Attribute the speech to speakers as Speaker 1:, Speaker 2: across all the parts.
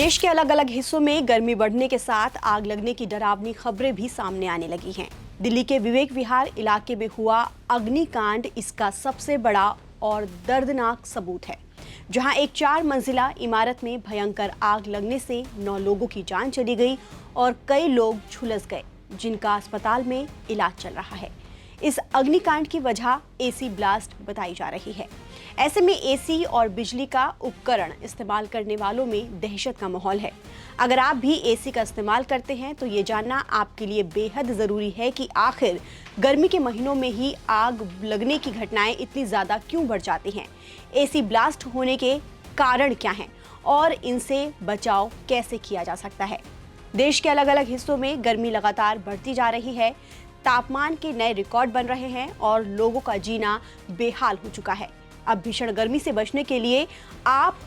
Speaker 1: देश के अलग अलग हिस्सों में गर्मी बढ़ने के साथ आग लगने की डरावनी खबरें भी सामने आने लगी हैं। दिल्ली के विवेक विहार इलाके में हुआ अग्निकांड इसका सबसे बड़ा और दर्दनाक सबूत है, जहां एक 4 मंजिला इमारत में भयंकर आग लगने से 9 लोगों की जान चली गई और कई लोग झुलस गए, जिनका अस्पताल में इलाज चल रहा है। इस अग्निकांड की वजह एसी ब्लास्ट बताई जा रही है। ऐसे में एसी और बिजली का उपकरण इस्तेमाल करने वालों में दहशत का माहौल है। अगर आप भी एसी का इस्तेमाल करते हैं तो ये जानना आपके लिए बेहद ज़रूरी है कि आखिर गर्मी के महीनों में ही आग लगने की घटनाएं इतनी ज़्यादा क्यों बढ़ जाती हैं, एसी ब्लास्ट होने के कारण क्या हैं और इनसे बचाव कैसे किया जा सकता है। देश के अलग अलग हिस्सों में गर्मी लगातार बढ़ती जा रही है, तापमान के नए रिकॉर्ड बन रहे हैं और लोगों का जीना बेहाल हो चुका है। अब भीषण गर्मी से बचने के लिए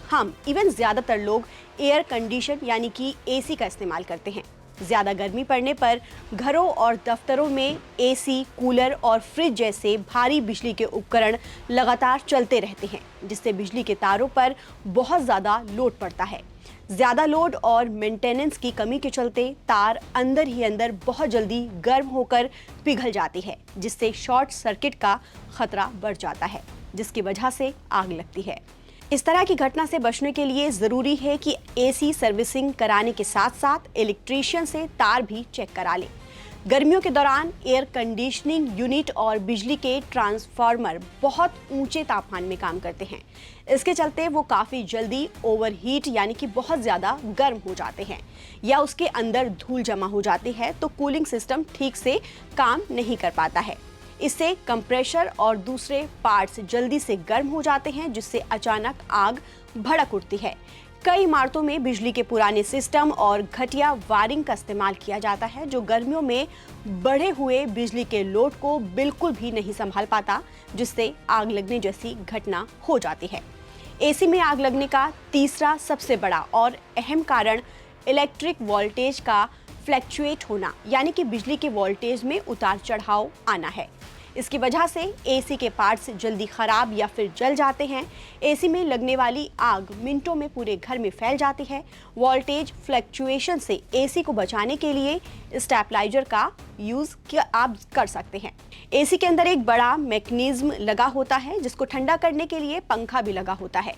Speaker 1: हम ज्यादातर लोग एयर कंडीशन यानी कि एसी का इस्तेमाल करते हैं। ज्यादा गर्मी पड़ने पर घरों और दफ्तरों में एसी, कूलर और फ्रिज जैसे भारी बिजली के उपकरण लगातार चलते रहते हैं, जिससे बिजली के तारों पर बहुत ज्यादा लोड पड़ता है। ज्यादा लोड और मेंटेनेंस की कमी के चलते तार अंदर ही अंदर बहुत जल्दी गर्म होकर पिघल जाती है, जिससे शॉर्ट सर्किट का खतरा बढ़ जाता है, जिसकी वजह से आग लगती है। इस तरह की घटना से बचने के लिए जरूरी है कि एसी सर्विसिंग कराने के साथ साथ इलेक्ट्रीशियन से तार भी चेक करा लें। गर्मियों के दौरान एयर कंडीशनिंग यूनिट और बिजली के ट्रांसफार्मर बहुत ऊंचे तापमान में काम करते हैं। इसके चलते वो काफ़ी जल्दी ओवरहीट यानी कि बहुत ज़्यादा गर्म हो जाते हैं या उसके अंदर धूल जमा हो जाती है, तो कूलिंग सिस्टम ठीक से काम नहीं कर पाता है। इससे कंप्रेशर और दूसरे पार्ट्स जल्दी से गर्म हो जाते हैं, जिससे अचानक आग भड़क उठती है। कई इमारतों में बिजली के पुराने सिस्टम और घटिया वायरिंग का इस्तेमाल किया जाता है, जो गर्मियों में बढ़े हुए बिजली के लोड को बिल्कुल भी नहीं संभाल पाता, जिससे आग लगने जैसी घटना हो जाती है। एसी में आग लगने का तीसरा सबसे बड़ा और अहम कारण इलेक्ट्रिक वोल्टेज का फ्लैक्चुएट होना यानी कि बिजली के वोल्टेज में उतार चढ़ाव आना है। इसकी वजह से एसी के पार्ट्स जल्दी खराब या फिर जल जाते हैं। एसी में लगने वाली आग मिनटों में पूरे घर में फैल जाती है। वोल्टेज फ्लक्चुएशन से एसी को बचाने के लिए स्टेबलाइजर का यूज आप कर सकते हैं। एसी के अंदर एक बड़ा मैकेनिज्म लगा होता है, जिसको ठंडा करने के लिए पंखा भी लगा होता है।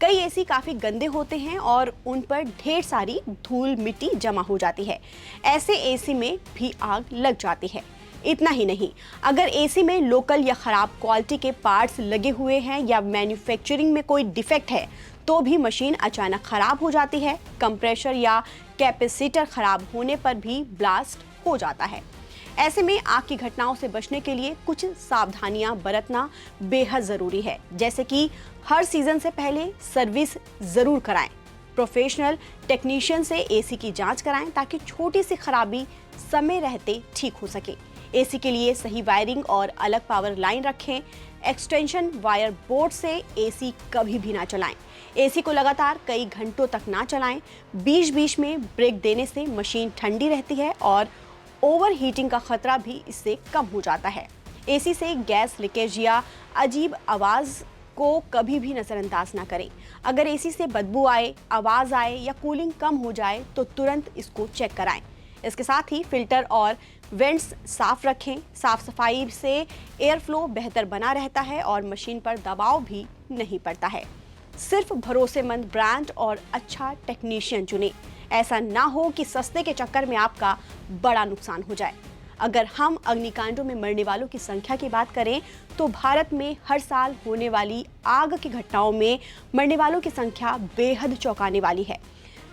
Speaker 1: कई एसी काफी गंदे होते हैं और उन पर ढेर सारी धूल मिट्टी जमा हो जाती है। ऐसे एसी में भी आग लग जाती है। इतना ही नहीं, अगर एसी में लोकल या खराब क्वालिटी के पार्ट्स लगे हुए हैं या मैन्युफैक्चरिंग में कोई डिफेक्ट है, तो भी मशीन अचानक खराब हो जाती है। कंप्रेसर या कैपेसिटर खराब होने पर भी ब्लास्ट हो जाता है। ऐसे में आग की घटनाओं से बचने के लिए कुछ सावधानियां बरतना बेहद जरूरी है, जैसे कि हर सीजन से पहले सर्विस जरूर कराएं। प्रोफेशनल टेक्नीशियन से एसी की जांच कराएं ताकि छोटी सी खराबी समय रहते ठीक हो सके। एसी के लिए सही वायरिंग और अलग पावर लाइन रखें। एक्सटेंशन वायर बोर्ड से एसी कभी भी ना चलाएं। एसी को लगातार कई घंटों तक ना चलाएं। बीच बीच में ब्रेक देने से मशीन ठंडी रहती है और ओवर हीटिंग का खतरा भी इससे कम हो जाता है। एसी से गैस लीकेज या अजीब आवाज़ को कभी भी नज़रअंदाज ना करें। अगर एसी से बदबू आए, आवाज़ आए या कूलिंग कम हो जाए तो तुरंत इसको चेक कराएं। इसके साथ ही फिल्टर और वेंट्स साफ रखें। साफ सफाई से एयर फ्लो बेहतर बना रहता है और मशीन पर दबाव भी नहीं पड़ता है। सिर्फ भरोसेमंद ब्रांड और अच्छा टेक्नीशियन चुनें। ऐसा ना हो कि सस्ते के चक्कर में आपका बड़ा नुकसान हो जाए। अगर हम अग्निकांडों में मरने वालों की संख्या की बात करें तो भारत में हर साल होने वाली आग की घटनाओं में मरने वालों की संख्या बेहद चौंकाने वाली है।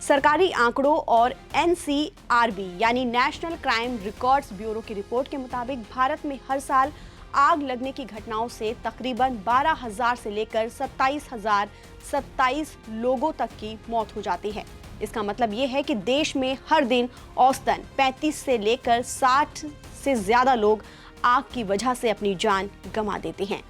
Speaker 1: सरकारी आंकड़ों और एनसीआरबी यानी नेशनल क्राइम रिकॉर्ड्स ब्यूरो की रिपोर्ट के मुताबिक भारत में हर साल आग लगने की घटनाओं से तकरीबन 12,000 से लेकर 27,027 लोगों तक की मौत हो जाती है। इसका मतलब ये है कि देश में हर दिन औसतन 35 से लेकर 60 से ज़्यादा लोग आग की वजह से अपनी जान गंवा देते हैं।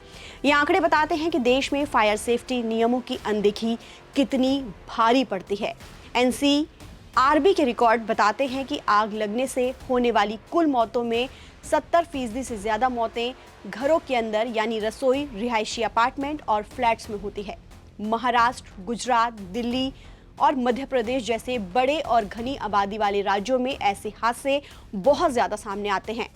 Speaker 1: ये आंकड़े बताते हैं कि देश में फायर सेफ्टी नियमों की अनदेखी कितनी भारी पड़ती है। एनसीआरबी के रिकॉर्ड बताते हैं कि आग लगने से होने वाली कुल मौतों में 70% से ज़्यादा मौतें घरों के अंदर यानी रसोई, रिहायशी अपार्टमेंट और फ्लैट्स में होती है। महाराष्ट्र, गुजरात, दिल्ली, और मध्य प्रदेश जैसे बड़े और घनी आबादी वाले राज्यों में ऐसे हादसे बहुत ज्यादा सामने आते हैं।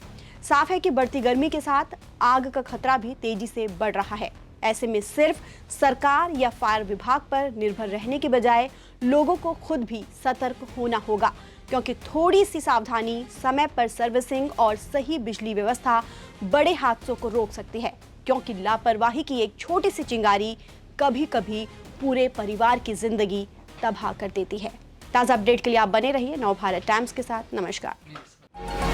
Speaker 1: साफ है कि बढ़ती गर्मी के साथ आग का खतरा भी तेजी से बढ़ रहा है। ऐसे में सिर्फ सरकार या फायर विभाग पर निर्भर रहने के बजाय लोगों को खुद भी सतर्क होना होगा, क्योंकि थोड़ी सी सावधानी, समय पर सर्विसिंग और सही बिजली व्यवस्था बड़े हादसों को रोक सकती है। क्योंकि लापरवाही की एक छोटी सी चिंगारी कभी कभी पूरे परिवार की जिंदगी तबाह कर देती है। ताज़ा अपडेट के लिए आप बने रहिए नवभारत टाइम्स के साथ। नमस्कार।